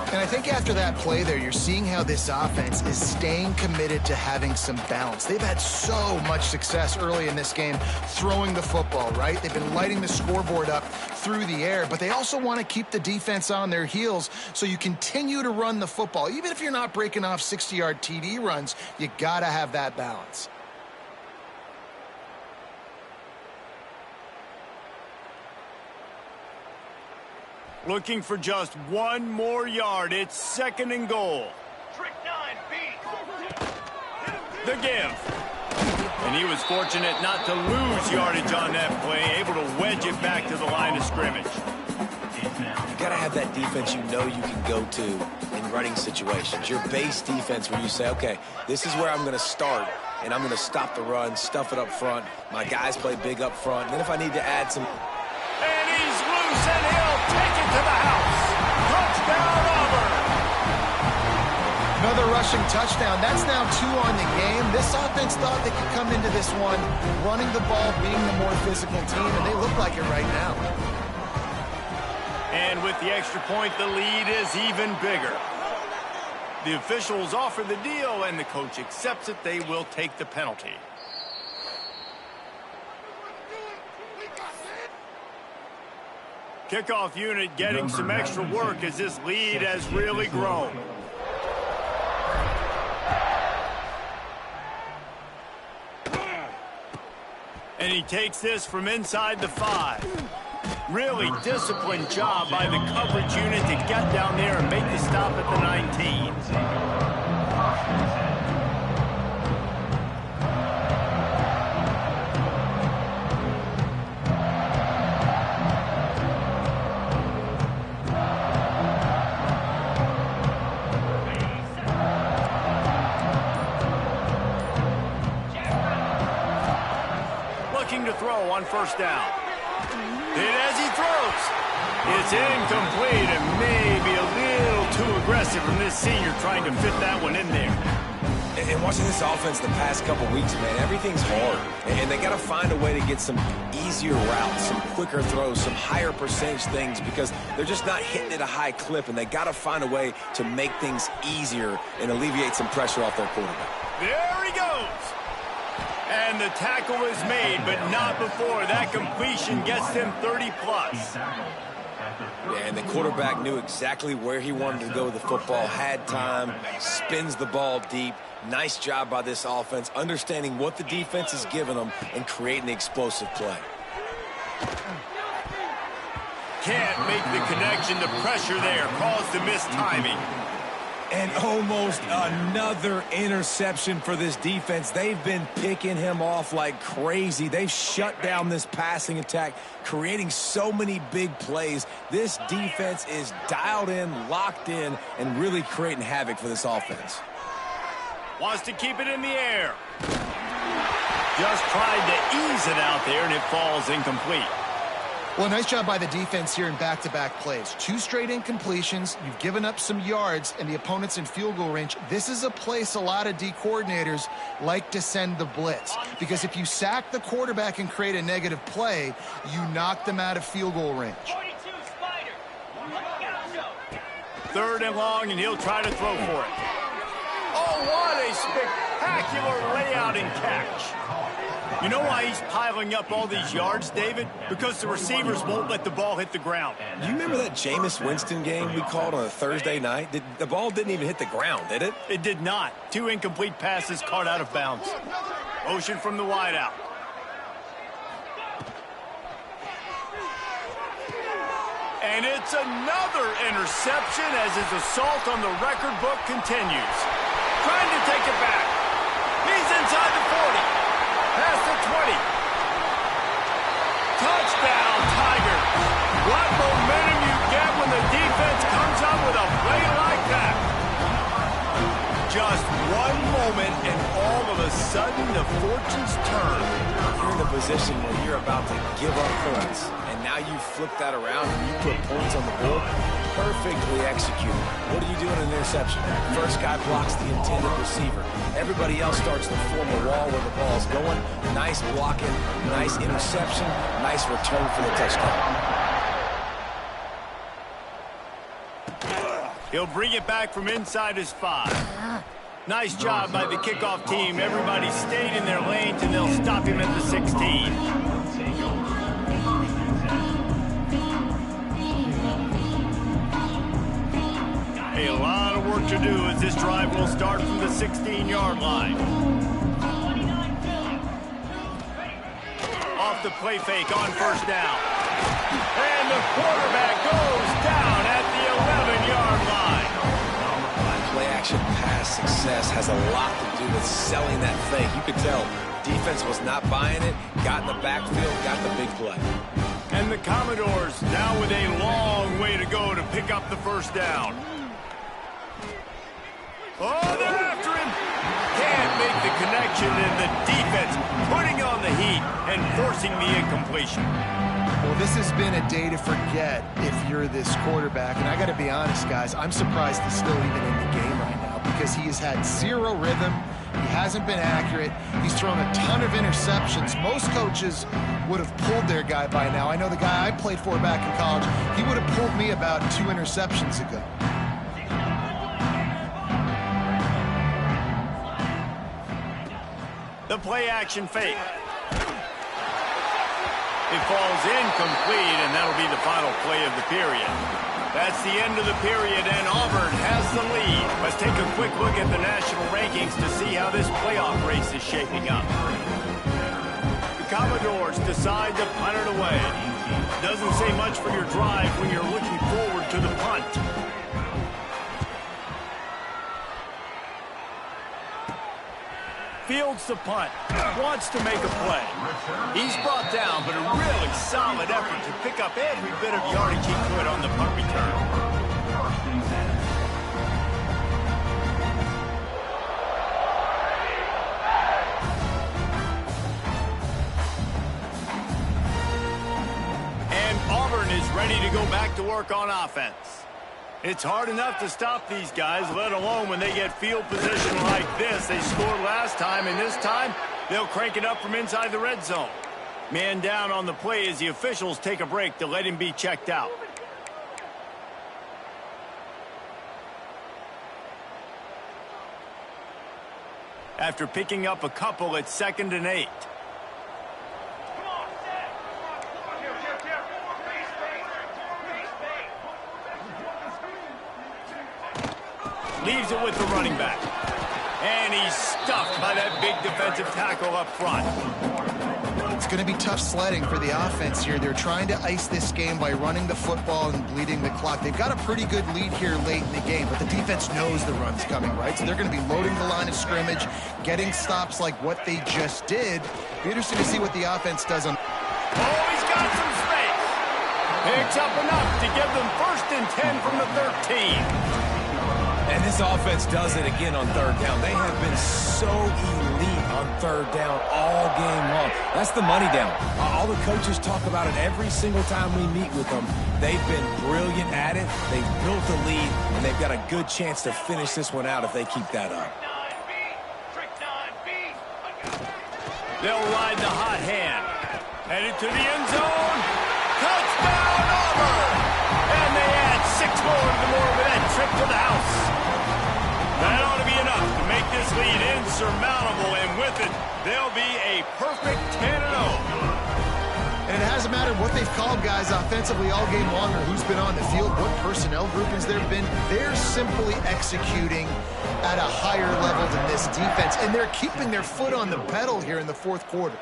Speaker 2: And I think after that play there, you're seeing how this offense is staying committed to having some balance. They've had so much success early in this game throwing the football, right? They've been lighting the scoreboard up through the air, but they also want to keep the defense on their heels so you continue to run the football. Even if you're not breaking off 60-yard TD runs, you got to have that balance.
Speaker 1: Looking for just 1 more yard. It's second and goal.
Speaker 5: Trick 9, beat.
Speaker 1: The give. And he was fortunate not to lose yardage on that play, able to wedge it back to the line of scrimmage.
Speaker 3: You got to have that defense you know you can go to in running situations. Your base defense where you say, okay, this is where I'm going to start, and I'm going to stop the run, stuff it up front. My guys play big up front. And then if I need to add some...
Speaker 1: And he's loose, and he'll take it to the house. Touchdown, Auburn.
Speaker 2: Another rushing touchdown. That's now 2 on the game. This offense thought they could come into this one running the ball, being the more physical team, and they look like it right now.
Speaker 1: And with the extra point, the lead is even bigger. The officials offer the deal, and the coach accepts it. They will take the penalty. Kickoff unit getting some extra work as this lead has really grown. And he takes this from inside the 5. Really disciplined job by the coverage unit to get down there and make the stop at the 19. Looking to throw on first down. And as he throws, it's incomplete and maybe a little too aggressive from this senior trying to fit that one in there.
Speaker 3: And watching this offense the past couple weeks, man, everything's hard. And they got to find a way to get some easier routes, some quicker throws, some higher percentage things because they're just not hitting at a high clip, and they got to find a way to make things easier and alleviate some pressure off their quarterback.
Speaker 1: There he goes. And the tackle is made, but not before that completion gets them 30-plus.
Speaker 3: Yeah, and the quarterback knew exactly where he wanted to go with the football, had time, spins the ball deep. Nice job by this offense, understanding what the defense is giving them and creating the explosive play.
Speaker 1: Can't make the connection. The pressure there caused the missed timing.
Speaker 3: And almost another interception for this defense. They've been picking him off like crazy. They've shut down this passing attack, creating so many big plays. This defense is dialed in, locked in, and really creating havoc for this offense.
Speaker 1: Wants to keep it in the air. Just tried to ease it out there, and it falls incomplete.
Speaker 2: Well, nice job by the defense here in back-to-back plays. 2 straight incompletions. You've given up some yards, and the opponent's in field goal range. This is a place a lot of D coordinators like to send the blitz, because if you sack the quarterback and create a negative play, you knock them out of field goal range.
Speaker 5: 42 Spider.
Speaker 1: Third and long, and he'll try to throw for it. Oh, what a spectacular layout and catch. You know why he's piling up all these yards, David? Because the receivers won't let the ball hit the ground.
Speaker 3: You remember that Jameis Winston game we called on a Thursday night? The ball didn't even hit the ground, did it?
Speaker 1: It did not. 2 incomplete passes caught out of bounds. Motion from the wideout. And it's another interception as his assault on the record book continues. Trying to take it back. He's inside the 40. Past the 20. Touchdown, Tigers. What momentum you get when the defense comes up with a play like that. Just one moment, and all of a sudden, the fortunes turn.
Speaker 3: You're in a position where you're about to give up points, and now you flip that around and you put points on the board. Perfectly executed. What do you do in an interception? First guy blocks the intended receiver. Everybody else starts to form a wall where the ball's going. Nice blocking, nice interception, nice return for the touchdown.
Speaker 1: He'll bring it back from inside his 5. Nice job by the kickoff team. Everybody stayed in their lanes, and they'll stop him at the 16. A lot of work to do as this drive will start from the 16-yard line. Off the play fake on first down. And the quarterback goes down at the 11-yard line.
Speaker 3: Play-action pass success has a lot to do with selling that fake. You could tell defense was not buying it, got in the backfield, got the big play.
Speaker 1: And the Commodores now with a long way to go to pick up the first down. Oh, they're after him. Can't make the connection, and the defense putting on the heat and forcing the incompletion.
Speaker 2: Well, this has been a day to forget if you're this quarterback. And I got to be honest, guys, I'm surprised he's still even in the game right now. because he has had zero rhythm. He hasn't been accurate. He's thrown a ton of interceptions. Most coaches would have pulled their guy by now. I know the guy I played for back in college, he would have pulled me about 2 interceptions ago.
Speaker 1: The play action fake. It falls incomplete, and that'll be the final play of the period. That's the end of the period, and Auburn has the lead. Let's take a quick look at the national rankings to see how this playoff race is shaping up. The Commodores decide to punt it away. Doesn't say much for your drive when you're looking forward to the punt. Fields the punt, wants to make a play. He's brought down, but a really solid effort to pick up every bit of yardage he could on the punt return. And Auburn is ready to go back to work on offense. It's hard enough to stop these guys, let alone when they get field position like this. They scored last time, and this time, they'll crank it up from inside the red zone. Man down on the play as the officials take a break to let him be checked out. After picking up a couple, it's 2nd and 8. Leaves it with the running back. And he's stuffed by that big defensive tackle up front.
Speaker 2: It's going to be tough sledding for the offense here. They're trying to ice this game by running the football and bleeding the clock. They've got a pretty good lead here late in the game, but the defense knows the run's coming, right? So they're going to be loading the line of scrimmage, getting stops like what they just did. Be interesting to see what the offense does on...
Speaker 1: Oh, he's got some space. Picks up enough to give them 1st and 10 from the 13.
Speaker 3: And this offense does it again on 3rd down. They have been so elite on 3rd down all game long. That's the money down. All the coaches talk about it every single time we meet with them. They've been brilliant at it. They've built a lead, and they've got a good chance to finish this one out if they keep that up.
Speaker 1: They'll ride the hot hand. Headed to the end zone. Touchdown, Auburn! And they add 6 more to the board with that trip to the house. That ought to be enough to make this lead insurmountable, and with it, they'll be a perfect 10-0.
Speaker 2: And it hasn't mattered what they've called guys offensively all game long or who's been on the field, what personnel groupings there have been. They're simply executing at a higher level than this defense, and they're keeping their foot on the pedal here in the 4th quarter.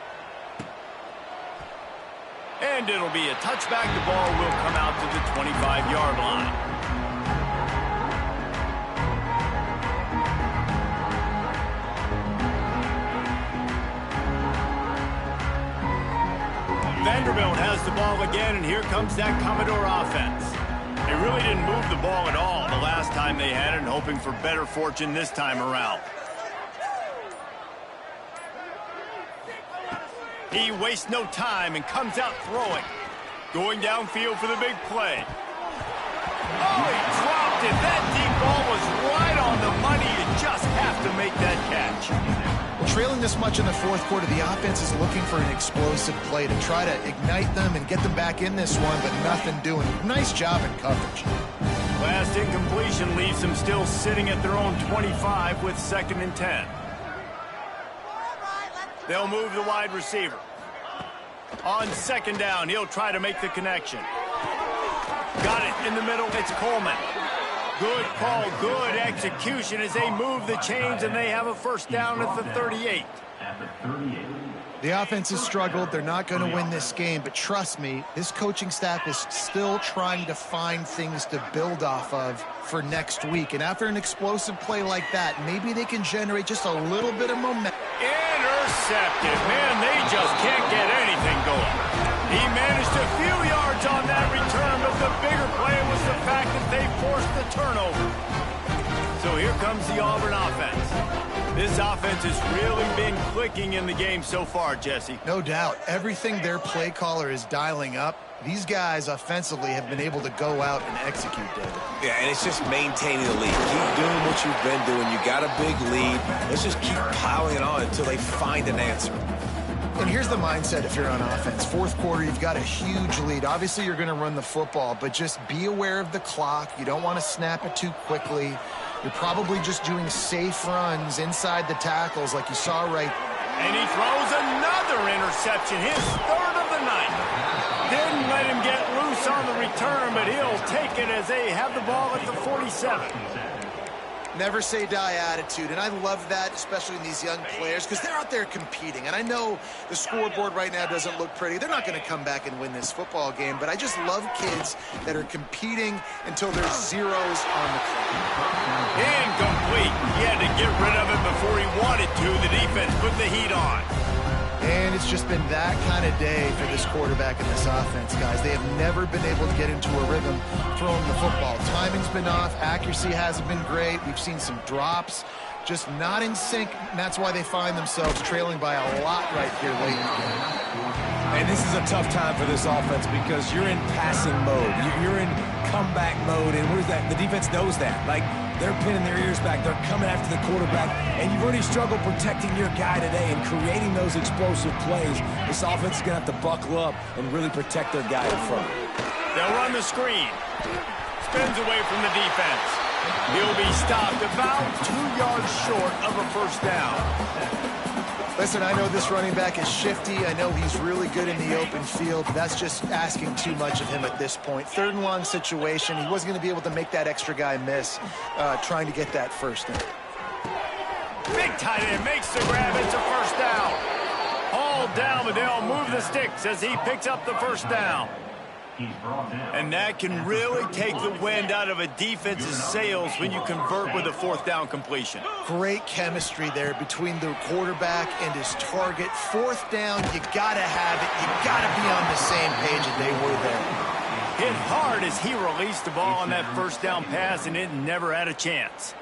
Speaker 1: And it'll be a touchback. The ball will come out to the 25-yard line. Vanderbilt has the ball again, and here comes that Commodore offense. They really didn't move the ball at all the last time they had it, and hoping for better fortune this time around. He wastes no time and comes out throwing. Going downfield for the big play. Oh, he dropped it. That deep ball was right on the money. You just have to make that catch.
Speaker 2: Well, trailing this much in the 4th quarter, the offense is looking for an explosive play to try to ignite them and get them back in this one, but nothing doing. Nice job in coverage.
Speaker 1: Last incompletion leaves them still sitting at their own 25 with 2nd and 10. They'll move the wide receiver. On 2nd down, he'll try to make the connection. Got it in the middle. It's Coleman. Good call, good execution as they move the chains, and they have a 1st down at the 38.
Speaker 2: The offense has struggled. They're not going to win this game, but trust me, this coaching staff is still trying to find things to build off of for next week. And after an explosive play like that, maybe they can generate just a little bit of momentum.
Speaker 1: Intercepted. Man, they just can't get anything going. He managed a few yards on that return, but the bigger play was the fact that they forced the turnover. So here comes the Auburn offense. This offense has really been clicking in the game so far, Jesse.
Speaker 2: No doubt. Everything their play caller is dialing up, these guys offensively have been able to go out and execute, David.
Speaker 3: Yeah, and it's just maintaining the lead. Keep doing what you've been doing. You got a big lead. Let's just keep piling it on until they find an answer.
Speaker 2: And here's the mindset if you're on offense. Fourth quarter, you've got a huge lead. Obviously, you're going to run the football, but just be aware of the clock. You don't want to snap it too quickly. You're probably just doing safe runs inside the tackles like you saw right.
Speaker 1: And he throws another interception, his third of the night. Didn't let him get loose on the return, but he'll take it as they have the ball at the 47.
Speaker 2: Never say die attitude, and I love that, especially in these young players, because they're out there competing. And I know the scoreboard right now doesn't look pretty. They're not going to come back and win this football game, but I just love kids that are competing until there's zeros on the clock.
Speaker 1: Incomplete. He had to get rid of it before he wanted to. The defense put the heat on.
Speaker 2: And it's just been that kind of day for this quarterback and this offense, guys. They have never been able to get into a rhythm throwing the football. Timing's been off. Accuracy hasn't been great. We've seen some drops. Just not in sync, and that's why they find themselves trailing by a lot right here late in the game.
Speaker 3: And this is a tough time for this offense because you're in passing mode. You're in comeback mode, and what is that? The defense knows that. Like, they're pinning their ears back. They're coming after the quarterback, and you've already struggled protecting your guy today and creating those explosive plays. This offense is going to have to buckle up and really protect their guy in front.
Speaker 1: They'll run the screen. Spins away from the defense. He'll be stopped about 2 yards short of a first down.
Speaker 2: Listen, I know this running back is shifty. I know he's really good in the open field. That's just asking too much of him at this point. Third and long situation. He wasn't going to be able to make that extra guy miss trying to get that first down.
Speaker 1: Big tight end makes the grab. It's a first down. Hauled down, but they'll move the sticks as he picks up the first down. And that can really take the wind out of a defense's sails when you convert with a fourth down completion.
Speaker 2: Great chemistry there between the quarterback and his target. Fourth down, you got to have it. You got to be on the same page, and they were there.
Speaker 1: Hit hard as he released the ball on that first down pass, and it never had a chance.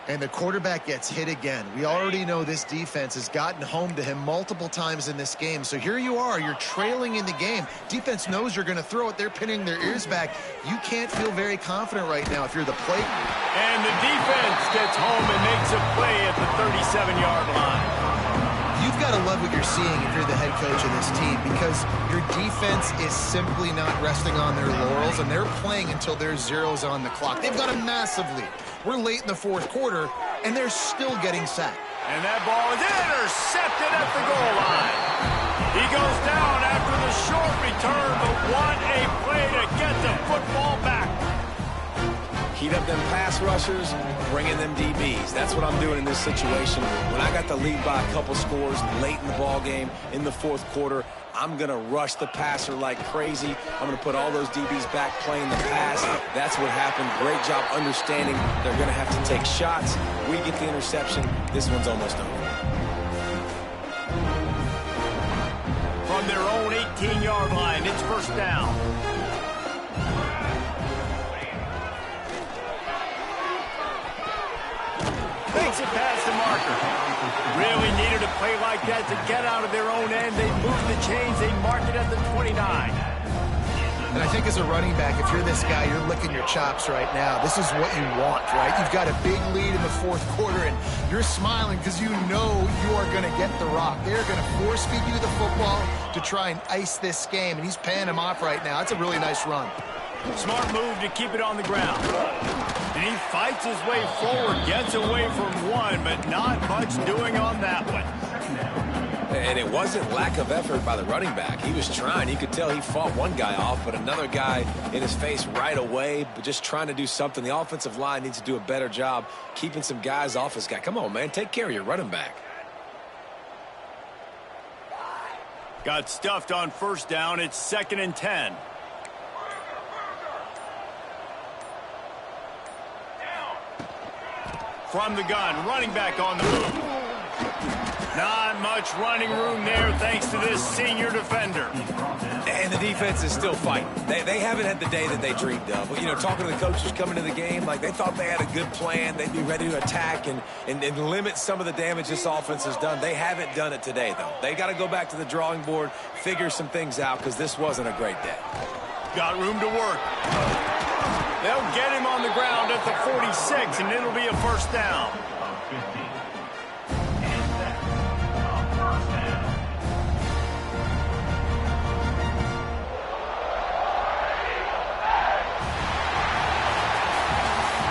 Speaker 2: And the quarterback gets hit again. We already know this defense has gotten home to him multiple times in this game. So here you are. You're trailing in the game. Defense knows you're going to throw it. They're pinning their ears back. You can't feel very confident right now if you're the play.
Speaker 1: And the defense gets home and makes a play at the 37-yard line.
Speaker 2: You've got to love what you're seeing if you're the head coach of this team, because your defense is simply not resting on their laurels, and they're playing until there's zeros on the clock. They've got a massive lead. We're late in the fourth quarter, and they're still getting sacked.
Speaker 1: And that ball is intercepted at the goal line. He goes down after the short return, but what a play to get the football back.
Speaker 3: Heat up them pass rushers, bring in them DBs. That's what I'm doing in this situation. When I got the lead by a couple scores late in the ball game in the fourth quarter, I'm going to rush the passer like crazy. I'm going to put all those DBs back playing the pass. That's what happened. Great job understanding they're going to have to take shots. We get the interception. This one's almost over.
Speaker 1: From their own 18-yard line, it's first down. Makes it past the marker. Really needed a play like that to get out of their own end. They move the chains. They mark it at the 29.
Speaker 2: And I think as a running back, if you're this guy, you're licking your chops right now. This is what you want, right? You've got a big lead in the fourth quarter, and you're smiling because you know you are going to get the rock. They're going to force feed you the football to try and ice this game, and he's paying him off right now. That's a really nice run.
Speaker 1: Smart move to keep it on the ground. And he fights his way forward, gets away from one, but not much doing on that one.
Speaker 3: And it wasn't lack of effort by the running back. He was trying. You could tell he fought one guy off, but another guy in his face right away, but just trying to do something. The offensive line needs to do a better job keeping some guys off his guy. Come on, man. Take care of your running back.
Speaker 1: Got stuffed on first down. It's 2nd and 10. From the gun, running back on the move. Not much much running room there thanks to this senior defender.
Speaker 3: And the defense is still fighting. They haven't had the day that they dreamed of. But, you know, talking to the coaches coming to the game, like they thought they had a good plan. They'd be ready to attack and limit some of the damage this offense has done. They haven't done it today, though. They got to go back to the drawing board, figure some things out, because this wasn't a great day.
Speaker 1: Got room to work. They'll get him on the ground at the 46, and it'll be a first down.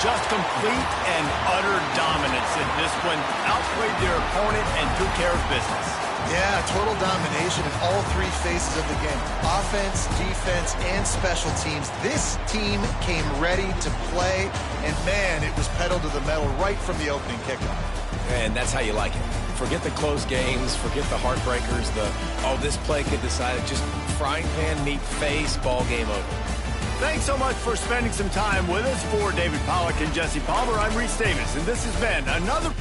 Speaker 1: Just complete and utter dominance in this one. Outplayed their opponent and took care of business.
Speaker 2: Yeah, total domination in all three phases of the game. Offense, defense, and special teams. This team came ready to play, and man, it was pedal to the metal right from the opening kickoff.
Speaker 3: And that's how you like it. Forget the close games, forget the heartbreakers, this play could decide it. Just frying pan, meet face, ball game over.
Speaker 1: Thanks so much for spending some time with us. For David Pollack and Jesse Palmer, I'm Reese Davis, and this has been another...